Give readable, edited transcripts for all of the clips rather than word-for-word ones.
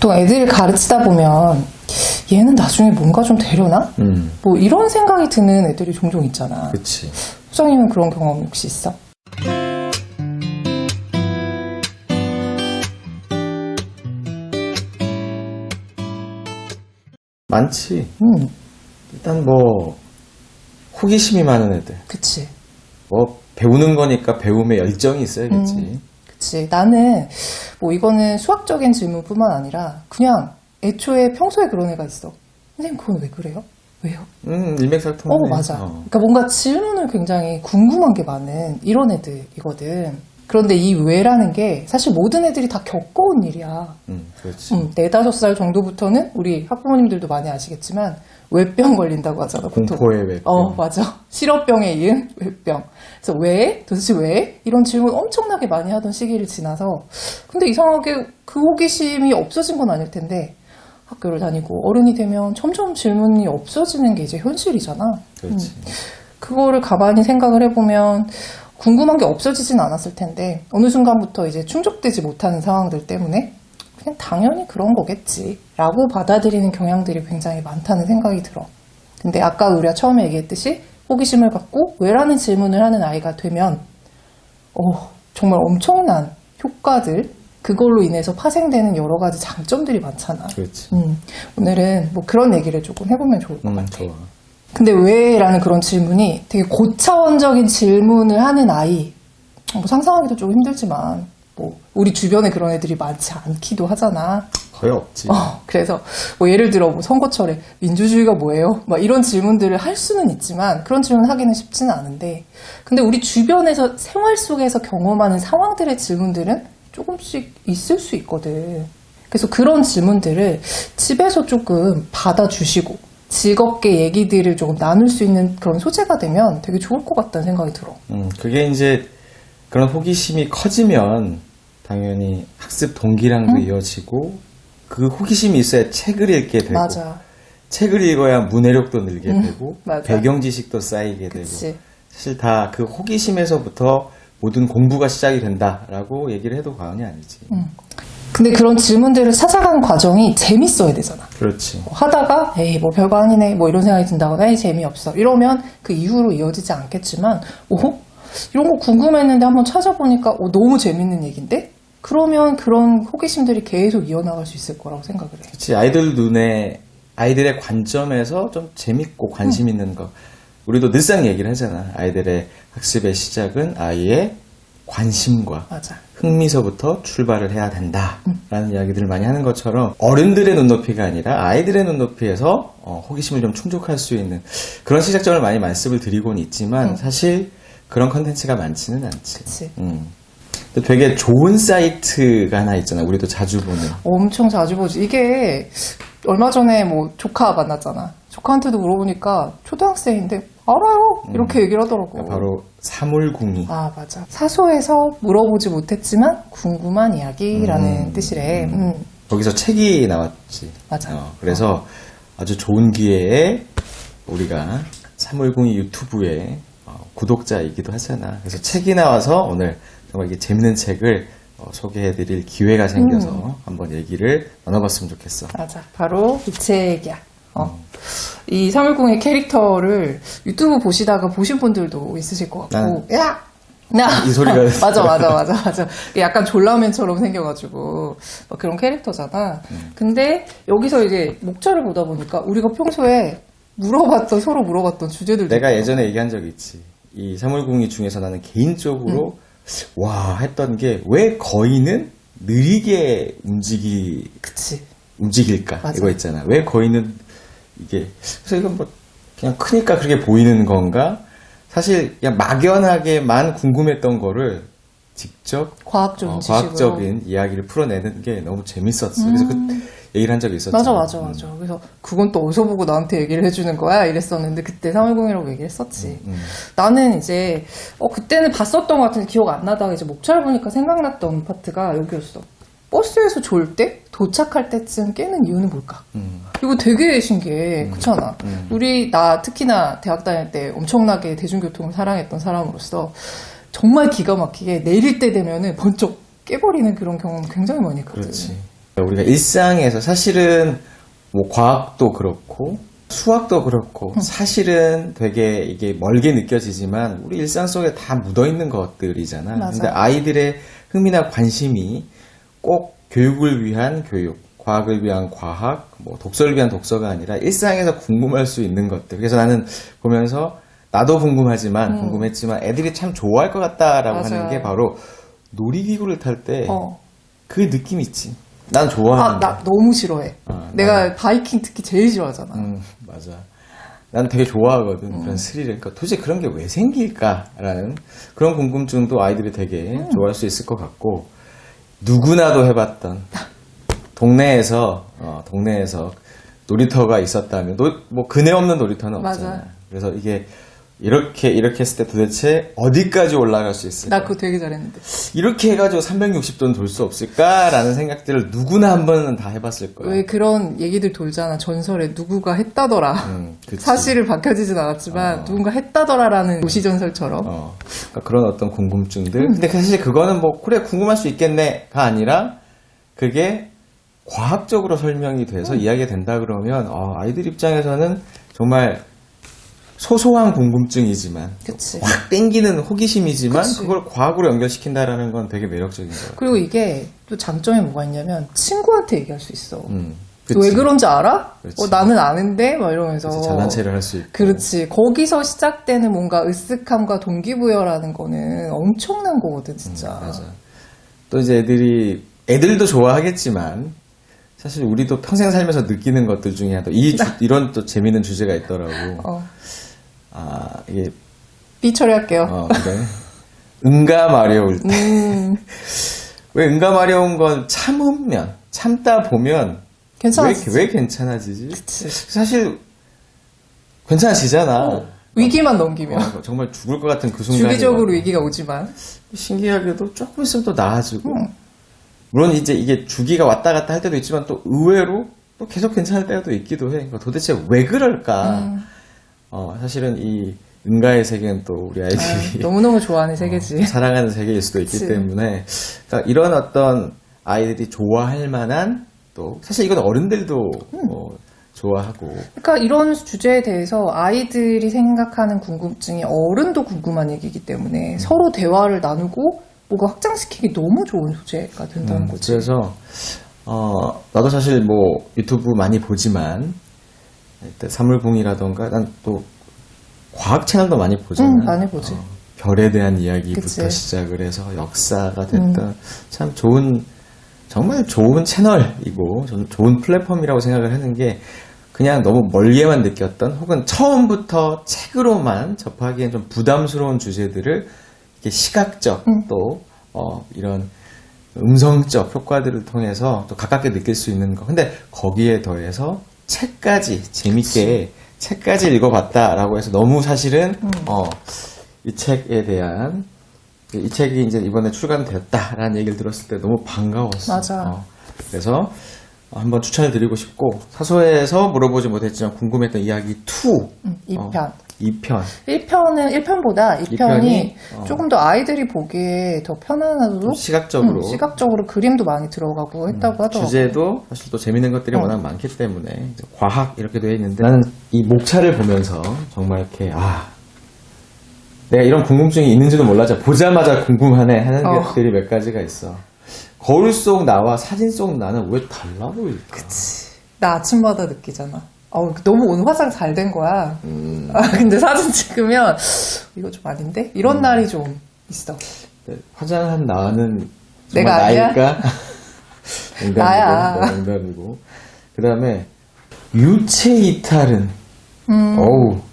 보통 애들을 가르치다 보면 얘는 나중에 뭔가 좀 되려나? 뭐 이런 생각이 드는 애들이 종종 있잖아. 그치. 소장님은 그런 경험 혹시 있어? 많지. 일단 뭐 호기심이 많은 애들. 그치. 뭐 배우는 거니까 배움에 열정이 있어야겠지. 그치. 나는 뭐 이거는 수학적인 질문뿐만 아니라 그냥 애초에 평소에 그런 애가 있어. 선생님 그건 왜 그래요? 왜요? 일맥상통하네. 맞아. 그러니까 뭔가 질문을 굉장히 궁금한 게 많은 이런 애들이거든. 그런데 이 왜라는 게 사실 모든 애들이 다 겪어온 일이야. 그렇지. 4, 5살 정도부터는 우리 학부모님들도 많이 아시겠지만 외병 걸린다고 하잖아. 보통. 공포의 외병. 맞아. 실어병에 이은 외병. 그래서 왜? 도대체 왜? 이런 질문 엄청나게 많이 하던 시기를 지나서 근데 이상하게 그 호기심이 없어진 건 아닐 텐데 학교를 다니고 어른이 되면 점점 질문이 없어지는 게 이제 현실이잖아. 그렇지. 그거를 가만히 생각을 해보면 궁금한 게 없어지진 않았을 텐데 어느 순간부터 이제 충족되지 못하는 상황들 때문에 그냥 당연히 그런 거겠지 라고 받아들이는 경향들이 굉장히 많다는 생각이 들어. 근데 아까 우리가 처음에 얘기했듯이 호기심을 갖고 왜라는 질문을 하는 아이가 되면 정말 엄청난 효과들 그걸로 인해서 파생되는 여러 가지 장점들이 많잖아. 그렇지. 오늘은 뭐 그런 얘기를 조금 해보면 좋을 것 같아. 좋아. 근데 왜라는 그런 질문이 되게 고차원적인 질문을 하는 아이, 뭐 상상하기도 좀 힘들지만, 뭐, 우리 주변에 그런 애들이 많지 않기도 하잖아. 거의 없지. 그래서, 뭐, 예를 들어, 뭐, 선거철에 민주주의가 뭐예요? 막 이런 질문들을 할 수는 있지만, 그런 질문 하기는 쉽지는 않은데, 근데 우리 주변에서 생활 속에서 경험하는 상황들의 질문들은 조금씩 있을 수 있거든. 그래서 그런 질문들을 집에서 조금 받아주시고, 즐겁게 얘기들을 조금 나눌 수 있는 그런 소재가 되면 되게 좋을 것 같다는 생각이 들어. 그게 이제 그런 호기심이 커지면 당연히 학습 동기랑도 이어지고 그 호기심이 있어야 책을 읽게 되고 맞아. 책을 읽어야 문해력도 늘게 되고 맞아. 배경 지식도 쌓이게 그치. 되고 사실 다 그 호기심에서부터 모든 공부가 시작이 된다라고 얘기를 해도 과언이 아니지. 근데 그런 질문들을 찾아가는 과정이 재밌어야 되잖아. 그렇지. 하다가 에이 뭐 별거 아니네 뭐 이런 생각이 든다거나 에이 재미없어 이러면 그 이후로 이어지지 않겠지만 이런 거 궁금했는데 한번 찾아보니까 너무 재밌는 얘기인데? 그러면 그런 호기심들이 계속 이어나갈 수 있을 거라고 생각을 해. 그렇지. 아이들 눈에 아이들의 관점에서 좀 재밌고 관심 있는 거. 우리도 늘상 얘기를 하잖아. 아이들의 학습의 시작은 아이의 관심과 맞아. 흥미서부터 출발을 해야 된다라는 이야기들을 많이 하는 것처럼 어른들의 눈높이가 아니라 아이들의 눈높이에서 호기심을 좀 충족할 수 있는 그런 시작점을 많이 말씀을 드리고는 있지만 사실 그런 컨텐츠가 많지는 않지. 그치. 근데 되게 좋은 사이트가 하나 있잖아. 우리도 자주 보는. 엄청 자주 보지. 이게 얼마 전에 뭐 조카 만났잖아. 조카한테도 물어보니까 초등학생인데 알아요 이렇게 얘기를 하더라고. 그러니까 바로 사물궁이. 아 맞아. 사소해서 물어보지 못했지만 궁금한 이야기라는 뜻이래. 거기서 책이 나왔지. 맞아. 그래서 아주 좋은 기회에 우리가 사물궁이 유튜브에 구독자이기도 하잖아. 그래서 책이 나와서 오늘 정말 이게 재밌는 책을 소개해드릴 기회가 생겨서 한번 얘기를 나눠봤으면 좋겠어. 맞아. 바로 이 책이야. 이 사물궁의 캐릭터를 유튜브 보시다가 보신 분들도 있으실 것 같고. 야! 이 소리가 맞아. 약간 졸라맨처럼 생겨가지고 막 그런 캐릭터잖아. 근데 여기서 이제 목차를 보다 보니까 우리가 평소에 서로 물어봤던 주제들도 내가 있고. 예전에 얘기한 적이 있지. 이 사물궁이 중에서 나는 개인적으로 와 했던 게 왜 거인은 느리게 그치. 움직일까? 맞아. 이거 있잖아. 왜 거인은 이게 그래서 이건 뭐 그냥 크니까 그렇게 보이는 건가? 사실 그냥 막연하게만 궁금했던 거를 직접 과학적인 이야기를 풀어내는 게 너무 재밌었어. 그래서 그 얘기를 한 적이 있었잖아. 맞아. 그래서 그건 또 어디서 보고 나한테 얘기를 해주는 거야? 이랬었는데 그때 사물궁이라고 얘기를 했었지. 나는 이제 그때는 봤었던 것 같은데 기억 안 나다가 이제 목차를 보니까 생각났던 파트가 여기였어. 버스에서 졸 때 도착할 때쯤 깨는 이유는 뭘까? 이거 되게 신기해. 그렇잖아. 나 특히나 대학 다닐 때 엄청나게 대중교통을 사랑했던 사람으로서 정말 기가 막히게 내릴 때 되면은 번쩍 깨버리는 그런 경험 굉장히 많이 했거든. 그렇지. 우리가 일상에서 사실은 뭐 과학도 그렇고 수학도 그렇고 사실은 되게 이게 멀게 느껴지지만 우리 일상 속에 다 묻어있는 것들이잖아. 맞아. 근데 아이들의 흥미나 관심이 꼭 교육을 위한 교육, 과학을 위한 과학, 뭐 독서를 위한 독서가 아니라 일상에서 궁금할 수 있는 것들. 그래서 나는 보면서 나도 궁금했지만 애들이 참 좋아할 것 같다라고 맞아요. 하는 게 바로 놀이기구를 탈 때 그 어. 느낌 있지. 난 좋아하는데. 나 너무 싫어해. 내가 바이킹 특히 제일 싫어하잖아. 맞아. 난 되게 좋아하거든. 그런 스릴을. 그러니까 도대체 그런 게 왜 생길까라는 그런 궁금증도 아이들이 되게 좋아할 수 있을 것 같고, 누구나도 해봤던 동네에서 놀이터가 있었다면, 뭐 근해 없는 놀이터는 없잖아. 맞아. 그래서 이게 이렇게 했을 때 도대체 어디까지 올라갈 수 있을까? 나 그거 되게 잘했는데. 이렇게 해가지고 360도는 돌 수 없을까라는 생각들을 누구나 한 번은 다 해봤을 거야. 왜 그런 얘기들 돌잖아. 전설에 누구가 했다더라. 그치. 사실을 밝혀지진 않았지만 누군가 했다더라라는 도시전설처럼. 그러니까 그런 어떤 궁금증들. 근데 사실 그거는 뭐 그래 궁금할 수 있겠네가 아니라 그게 과학적으로 설명이 돼서 이야기가 된다 그러면 아이들 입장에서는 정말 소소한 궁금증이지만 그치. 확 땡기는 호기심이지만 그치. 그걸 과학으로 연결시킨다라는 건 되게 매력적인 거예요. 그리고 이게 또 장점이 뭐가 있냐면 친구한테 얘기할 수 있어. 그치. 왜 그런지 알아? 그치. 나는 아는데? 막 이러면서. 그치, 자난체를 할 수 있고. 그렇지. 거기서 시작되는 뭔가 으쓱함과 동기부여라는 거는 엄청난 거거든, 진짜. 맞아. 또 이제 애들도 좋아하겠지만 사실 우리도 평생 살면서 느끼는 것들 중에 하나 이런 또 재밌는 주제가 있더라고. 이게 삐 처리할게요. 그래. 응가마려울 때. 왜 응가마려운 건 참다 보면 괜찮아지지. 왜 괜찮아지지? 그치. 사실 괜찮아지잖아. 위기만 넘기면. 정말 죽을 것 같은 그 순간에 주기적으로 위기가 오지만. 신기하게도 조금 있으면 또 나아지고 물론 이제 이게 주기가 왔다 갔다 할 때도 있지만 또 의외로 또 계속 괜찮을 때도 있기도 해. 그러니까 도대체 왜 그럴까? 사실은 이 응가의 세계는 또 우리 아이들이 너무너무 좋아하는 세계지. 사랑하는 세계일 수도 있기 그치. 때문에 그러니까 이런 어떤 아이들이 좋아할 만한 또 사실 이건 어른들도 좋아하고 그러니까 이런 주제에 대해서 아이들이 생각하는 궁금증이 어른도 궁금한 얘기이기 때문에 서로 대화를 나누고 뭐가 확장시키기 너무 좋은 소재가 된다는 거지. 그래서 나도 사실 뭐 유튜브 많이 보지만 사물봉이라던가 난 또 과학 채널도 많이 보잖아. 많이 보지. 별에 대한 이야기부터 그치. 시작을 해서 역사가 됐던 참 정말 좋은 채널이고 좋은 플랫폼이라고 생각을 하는 게 그냥 너무 멀게만 느꼈던 혹은 처음부터 책으로만 접하기엔 좀 부담스러운 주제들을 이렇게 시각적 또 이런 음성적 효과들을 통해서 또 가깝게 느낄 수 있는 거. 근데 거기에 더해서 책까지 재밌게 책까지 읽어봤다라고 해서 너무 사실은 이 책에 대한 이 책이 이제 이번에 출간되었다라는 얘기를 들었을 때 너무 반가웠어. 맞아. 그래서 한번 추천을 드리고 싶고 사소해서 물어보지 못했지만 궁금했던 이야기 2. 2편. 2편. 1편보다 2편이 조금 더 아이들이 보기에 더 편안하고 시각적으로 그림도 많이 들어가고 했다고 하더라고요. 주제도 사실 또 재밌는 것들이 워낙 많기 때문에 이제 과학 이렇게 되어 있는데 나는 이 목차를 보면서 정말 이렇게 내가 이런 궁금증이 있는지도 몰랐죠. 보자마자 궁금하네 하는 것들이 몇 가지가 있어. 거울 속 나와 사진 속 나는 왜 달라 보일까? 그치. 나 아침마다 느끼잖아. 너무 오늘 화장 잘 된 거야. 근데 사진 찍으면 이거 좀 아닌데? 이런 날이 좀 있어. 화장한 나는 정말 내가 아니야? 나일까? 나야. 농담이고. 그 다음에 유체 이탈은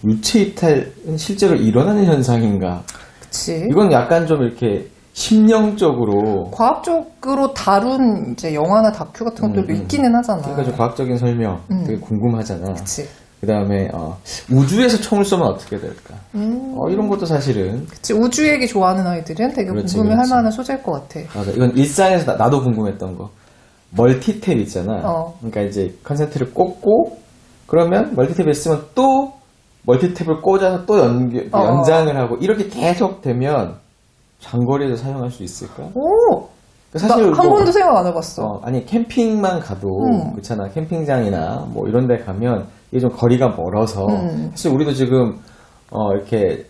유체 이탈은 실제로 일어나는 현상인가? 그치. 이건 약간 좀 이렇게 심령적으로 과학적으로 다룬 이제 영화나 다큐 같은 것들도 있기는 하잖아. 그러니까 좀 과학적인 설명 되게 궁금하잖아. 그치. 그 다음에 우주에서 총을 쏘면 어떻게 될까? 이런 것도 사실은 그치. 우주 얘기 좋아하는 아이들은 되게 궁금해할 만한 소재일 것 같아. 맞아. 이건 일상에서 나도 궁금했던 거. 멀티탭 있잖아. 그러니까 이제 컨센트를 꽂고 그러면 멀티탭에 있으면 또 멀티탭을 꽂아서 또 연장을 하고 이렇게 계속 되면 장거리에서 사용할 수 있을까? 오! 사실 한 뭐, 번도 생각 안 해봤어. 아니 캠핑만 가도 그렇잖아. 캠핑장이나 뭐 이런 데 가면 이게 좀 거리가 멀어서 사실 우리도 지금 이렇게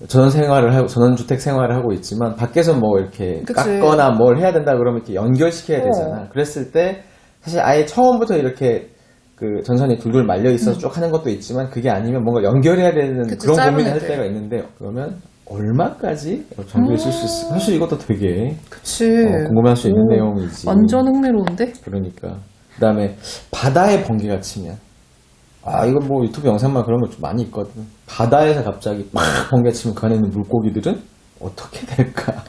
전원주택 생활을 하고 있지만 밖에서 뭐 이렇게 그치. 깎거나 뭘 해야 된다 그러면 이렇게 연결시켜야 되잖아. 그랬을 때 사실 아예 처음부터 이렇게 그 전선이 둘둘 말려 있어서 쭉 하는 것도 있지만 그게 아니면 뭔가 연결해야 되는 그치, 그런 짧은 고민을 할 애들. 때가 있는데 그러면 얼마까지 전기를 쓸 수 있을까? 사실 이것도 되게 그치. 궁금할 수 있는 오, 내용이지. 완전 흥미로운데? 그러니까. 그 다음에 바다에 번개가 치면 이거 뭐 유튜브 영상만 그런 거 좀 많이 있거든. 바다에서 갑자기 막 번개 치면 그 안에 있는 물고기들은 어떻게 될까?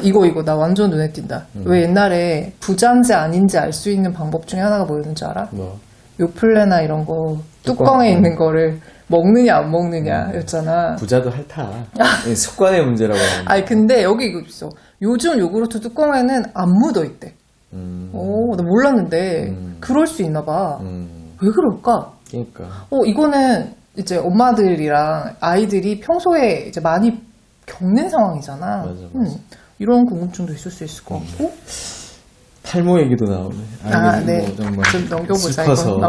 이거 나 완전 눈에 띈다. 왜 옛날에 부자인지 아닌지 알 수 있는 방법 중에 하나가 뭐였는지 알아? 뭐 요플레나 이런 거 뚜껑에 있는 거를 먹느냐 안 먹느냐였잖아. 부자도 핥아. 습관의 문제라고 하는. 근데 여기 이거 있어. 요즘 요구르트 뚜껑에는 안 묻어 있대. 나 몰랐는데 그럴 수 있나 봐. 왜 그럴까? 그러니까. 이거는 이제 엄마들이랑 아이들이 평소에 이제 많이 겪는 상황이잖아. 맞아. 이런 궁금증도 있을 수 있을 것 같고. 탈모 얘기도 나오네. 네. 뭐 정말 좀 넘겨보자, 슬퍼서 이건.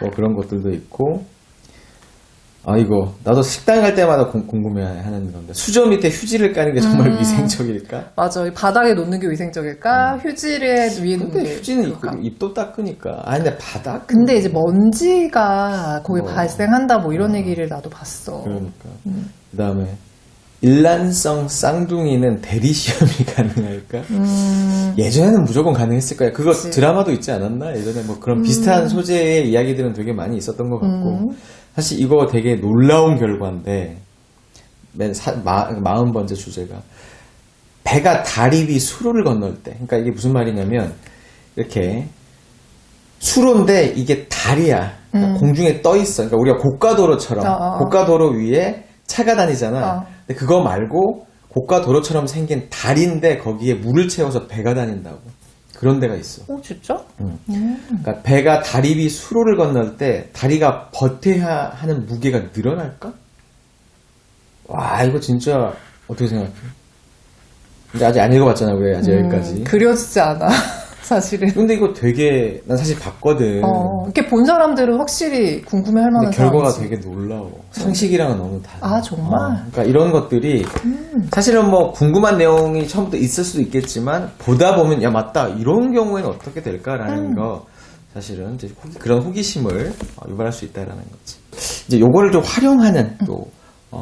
뭐 그런 것들도 있고. 이거 나도 식당 갈 때마다 궁금해하는 건데 수저 밑에 휴지를 까는 게 정말 위생적일까? 맞아. 바닥에 놓는 게 위생적일까? 휴지를 위에 놓는 근데 게. 휴지는 그럴까? 입도 닦으니까. 근데 바닥. 근데 이제 먼지가 거기 뭐. 발생한다 뭐 이런 얘기를 나도 봤어. 그러니까. 그다음에 일란성 쌍둥이는 대리 시험이 가능할까? 예전에는 무조건 가능했을 거야. 그거 그치. 드라마도 있지 않았나? 예전에 뭐 그런 비슷한 소재의 이야기들은 되게 많이 있었던 것 같고. 사실 이거 되게 놀라운 결과인데, 40번째 주제가. 배가 다리 위 수로를 건널 때. 그러니까 이게 무슨 말이냐면, 이렇게, 수로인데 이게 다리야. 그러니까 공중에 떠 있어. 그러니까 우리가 고가도로처럼, 고가도로 위에 차가 다니잖아. 근데 그거 말고, 고가도로처럼 생긴 다리인데 거기에 물을 채워서 배가 다닌다고. 그런 데가 있어. 진짜? 그러니까 배가 다리 위 수로를 건널 때 다리가 버텨야 하는 무게가 늘어날까? 이거 진짜 어떻게 생각해? 근데 아직 안 읽어봤잖아, 왜 아직 여기까지. 그려지지 않아. 사실은. 근데 이거 되게 난 사실 봤거든. 이렇게 본 사람들은 확실히 궁금해할 만한 근데 결과가 상황이지. 되게 놀라워. 상식이랑은 너무 달라. 정말? 그러니까 이런 것들이 사실은 뭐 궁금한 내용이 처음부터 있을 수도 있겠지만 보다 보면 야 맞다 이런 경우에는 어떻게 될까라는 거 사실은 이제 그런 호기심을 유발할 수 있다라는 거지. 이제 요거를 좀 활용하는 또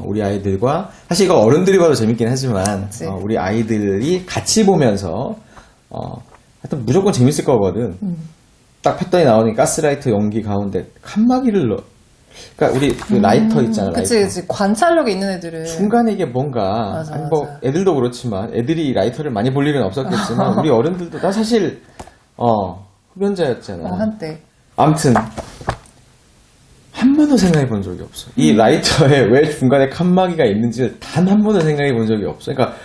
우리 아이들과 사실 이거 어른들이 봐도 재밌긴 하지만 우리 아이들이 같이 보면서 하여튼 무조건 재밌을 거거든. 딱 폈더니 나오니 가스라이터 용기 가운데 칸막이를 넣어. 그러니까 우리 그 라이터 있잖아. 그치, 라이터. 그치. 관찰력이 있는 애들은. 중간에 이게 뭔가 맞아, 아니 뭐 맞아. 애들도 그렇지만 애들이 라이터를 많이 볼 일은 없었겠지만 우리 어른들도 나 사실 흡연자였잖아. 한때. 아무튼 한 번도 생각해 본 적이 없어. 이 라이터에 왜 중간에 칸막이가 있는지를 단 한 번도 생각해 본 적이 없어. 그러니까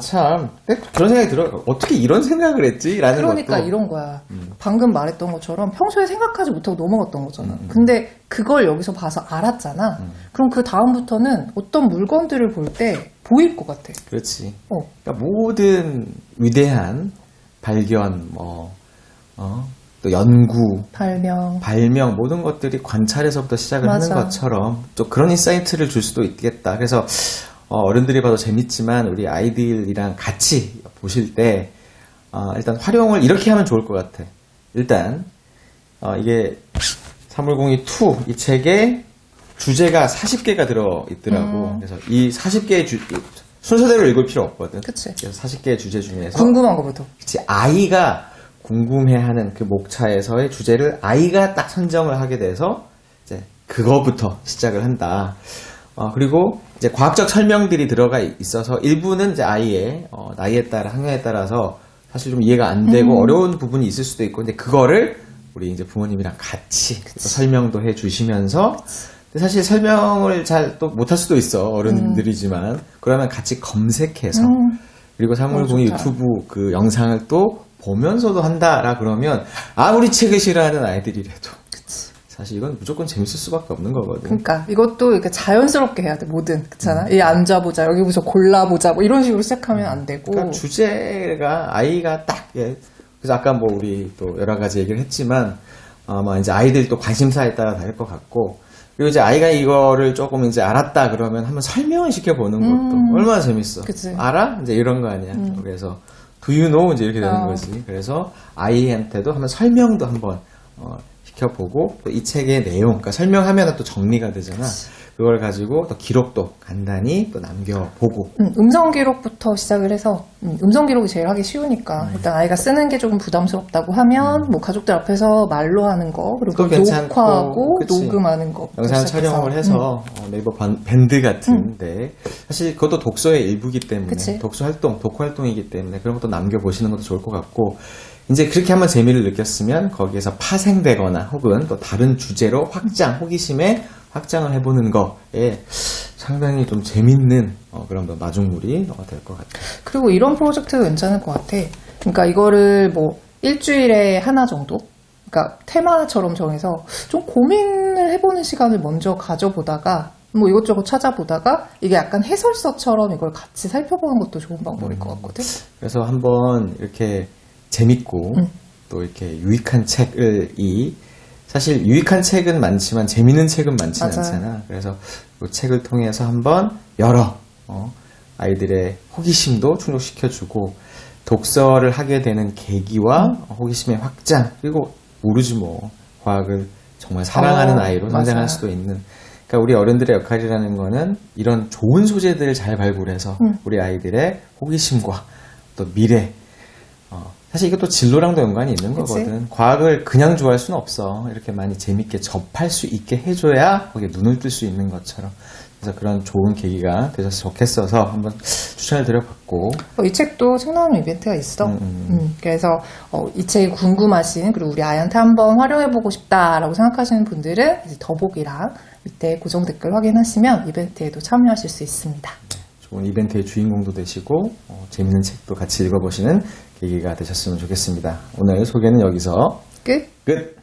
참 그런 생각이 들어. 어떻게 이런 생각을 했지라는 그러니까 것도. 이런 거야. 방금 말했던 것처럼 평소에 생각하지 못하고 넘어갔던 거잖아. 근데 그걸 여기서 봐서 알았잖아. 그럼 그 다음부터는 어떤 물건들을 볼 때 보일 것 같아. 그렇지. 그러니까 모든 위대한 발견, 또 연구, 발명 모든 것들이 관찰에서부터 시작을 맞아. 하는 것처럼 또 그런 인사이트를 줄 수도 있겠다. 그래서 어른들이 봐도 재밌지만 우리 아이들이랑 같이 보실 때 일단 활용을 이렇게 하면 좋을 것 같아. 일단 이게 사물공이 2 이 책에 주제가 40개가 들어 있더라고. 그래서 이 40개의 순서대로 읽을 필요 없거든. 그치. 그래서 40개의 주제 중에서 궁금한 거부터. 그치, 아이가 궁금해하는 그 목차에서의 주제를 아이가 딱 선정을 하게 돼서 이제 그거부터 시작을 한다. 그리고 이제 과학적 설명들이 들어가 있어서 일부는 이제 아이의 나이에 따라 학년에 따라서 사실 좀 이해가 안 되고 어려운 부분이 있을 수도 있고 근데 그거를 우리 이제 부모님이랑 같이 또 설명도 해 주시면서 근데 사실 설명을 잘 또 못할 수도 있어 어른들이지만 그러면 같이 검색해서 그리고 사물공유 유튜브 그 영상을 또 보면서도 한다라 그러면 아무리 책을 싫어하는 아이들이라도 사실 이건 무조건 재밌을 수밖에 없는 거거든. 그러니까 이것도 이렇게 자연스럽게 해야 돼, 뭐든. 그렇잖아. 이 앉아보자, 여기부터 골라보자, 뭐 이런 식으로 시작하면 안 되고. 그러니까 주제가 아이가 딱, 예. 그래서 아까 뭐 우리 또 여러 가지 얘기를 했지만, 아마 이제 아이들 또 관심사에 따라 다를 것 같고, 그리고 이제 아이가 이거를 조금 이제 알았다 그러면 한번 설명을 시켜보는 것도 얼마나 재밌어. 그치. 알아? 이제 이런 거 아니야. 그래서, do you know? 이제 이렇게 되는 어. 거지. 그래서 아이한테도 한번 설명도 한번, 시켜보고, 또 이 책의 내용, 그러니까 설명하면 또 정리가 되잖아. 그걸 가지고 또 기록도 간단히 또 남겨보고. 음성 기록부터 시작을 해서 음성 기록이 제일 하기 쉬우니까 일단 아이가 쓰는 게 조금 부담스럽다고 하면 뭐 가족들 앞에서 말로 하는 거 그리고 그거 괜찮고, 녹화하고 그치. 녹음하는 거 영상 촬영을 해서 네이버 밴드 같은데 사실 그것도 독서의 일부기 때문에 그치. 독서 활동, 독후 활동이기 때문에 그런 것도 남겨보시는 것도 좋을 것 같고 이제 그렇게 한번 재미를 느꼈으면 거기에서 파생되거나 혹은 또 다른 주제로 호기심에 확장을 해보는 거에 상당히 좀 재밌는 그런 마중물이 될 것 같아요. 그리고 이런 프로젝트도 괜찮을 것 같아. 그러니까 이거를 뭐 일주일에 하나 정도? 그러니까 테마처럼 정해서 좀 고민을 해보는 시간을 먼저 가져보다가 뭐 이것저것 찾아보다가 이게 약간 해설서처럼 이걸 같이 살펴보는 것도 좋은 방법일 것 같거든. 그래서 한번 이렇게 재밌고 또 이렇게 유익한 책을 사실 유익한 책은 많지만 재밌는 책은 많지는 맞아요. 않잖아. 그래서 이 책을 통해서 한번 여러 아이들의 호기심도 충족시켜주고 독서를 하게 되는 계기와 호기심의 확장 그리고 모르지 뭐 과학을 정말 사랑하는 아이로 성장할 맞아요. 수도 있는 그러니까 우리 어른들의 역할이라는 거는 이런 좋은 소재들을 잘 발굴해서 우리 아이들의 호기심과 또 미래 사실 이것도 진로랑도 연관이 있는 그치? 거거든. 과학을 그냥 좋아할 수는 없어. 이렇게 많이 재밌게 접할 수 있게 해줘야 거기에 눈을 뜰 수 있는 것처럼. 그래서 그런 좋은 계기가 되셔서 좋겠어서 한번 추천을 드려봤고. 이 책도 책 나오는 이벤트가 있어. 그래서 이 책이 궁금하신 그리고 우리 아이한테 한번 활용해보고 싶다라고 생각하시는 분들은 이제 더보기랑 밑에 고정 댓글 확인하시면 이벤트에도 참여하실 수 있습니다. 좋은 이벤트의 주인공도 되시고 재밌는 책도 같이 읽어보시는 계기가 되셨으면 좋겠습니다. 오늘 소개는 여기서 끝! 끝!